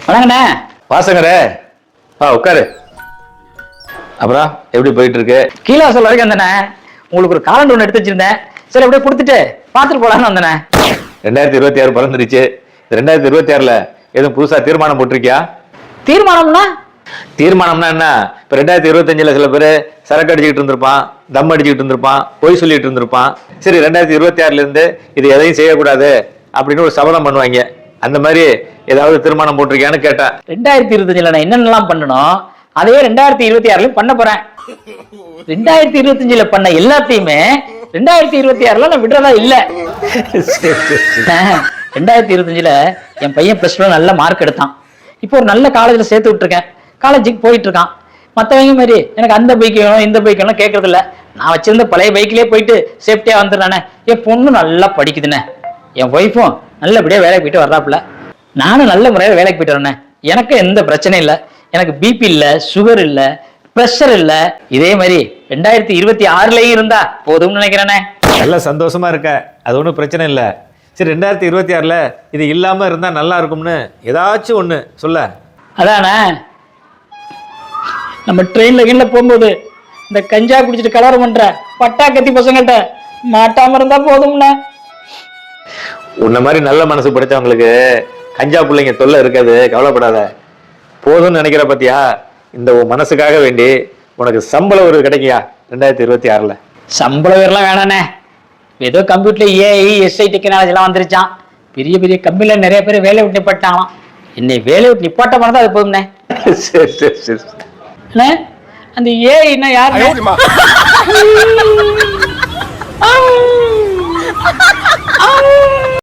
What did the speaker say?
வணங்கண்ணே. வாசங்கரே, உட்காரு. அப்புறம் எப்படி போயிட்டு இருக்கு? கீழே வாசல் வரைக்கும் வந்தேண்ணே. உங்களுக்கு ஒரு காலண்டர் ஒன்று எடுத்து வச்சிருந்தேன். சரி அப்படியே கொடுத்துட்டு பார்த்துட்டு போலான்னு வந்தேண்ணே. 2026 பிறந்துருச்சு. 2026ல எதுவும் புதுசா தீர்மானம் போட்டிருக்கியா? தீர்மானம்னா? தீர்மானம்னா என்ன? இப்ப 2025ல சில பேர் சரக்கு அடிச்சுக்கிட்டு இருந்திருப்பான், தம் அடிச்சுக்கிட்டு இருந்திருப்பான், பொய் சொல்லிட்டு இருந்திருப்பான். சரி 2026ல இருந்து இது எதையும் செய்யக்கூடாது அப்படின்னு ஒரு சபதம் பண்ணுவாங்க. அந்த மாதிரி ஏதாவது தீர்மானம் போட்டிருக்கியான்னு கேட்டேன். 2025ல நான் என்னென்னலாம் பண்ணணும் அதையே 2026லயும் பண்ண போறேன். 2025ல பண்ண எல்லாத்தையுமே 2026ல நான் விடுறதா இல்ல. 2025ல என் பையன் +2 நல்ல மார்க் எடுத்தான். இப்போ ஒரு நல்ல காலேஜ்ல சேர்த்து விட்டுருக்கேன். காலேஜுக்கு போயிட்டு இருக்கான். மற்றவங்க மாதிரி எனக்கு அந்த பைக் வேணும் இந்த பைக் வேணும் கேட்கறது இல்ல. நான் வச்சிருந்த பழைய பைக்லயே போயிட்டு சேஃப்டியா வந்துடுறானே. என் பொண்ணு நல்லா படிக்குதுண்ணே. என் ஒய்ஃபும் நல்லபடியா வேலைக்கு போயிட்டு வர்றாப்புல. நானும் நல்ல முறையில் வேலைக்கு போயிட்டு வரேன். எனக்கு எந்த பிரச்சனையும் இல்லை. எனக்கு பிபி இல்லை, சுகர் இல்லை, ப்ரெஷர் இல்லை. இதே மாதிரி 2026லயும் இருந்தா போதும்னு நினைக்கிறேனே. நல்ல சந்தோஷமா இருக்க, அது ஒன்றும் பிரச்சனை இல்லை. சரி 2026ல இது இல்லாம இருந்தா நல்லா இருக்கும்னு ஏதாச்சும் ஒண்ணு சொல்ல. அதானே, நம்ம ட்ரெயின்ல போகும்போது இந்த கஞ்சா குடிச்சிட்டு கலவரம் பண்ற பட்டா கத்தி பசங்கள்ட்ட மாட்டாம இருந்தா போதும்ண்ணே. உன்ன மாதிரி நல்ல மனசு படைச்சவங்களுக்கு கஞ்சா பிள்ளைங்க தொல்லை இருக்காது, கவலைப்படாத. போதும்னு நினைக்கிற பத்தியா, இந்த மனசுக்காக வேண்டி உனக்கு சம்பளம் ஒரு கிடைக்கியா 2026ல? சம்பளம் வேறலாம் வேணாண்ணே. ஏதோ கம்ப்யூட்டர்ல ஏஐ எஸ்ஐ டெக்னாலஜி எல்லாம் வந்துருச்சான். பெரிய பெரிய கம்பெனில நிறைய பேர் வேலையை விட்டு நிப்பாட்டாங்களாம். என்னை வேலையை விட்டு நிப்பாட்ட பண்ணதான் அது போதும்ண்ணே. சரி சரி சரி. அந்த ஏஐன்னா யாரு?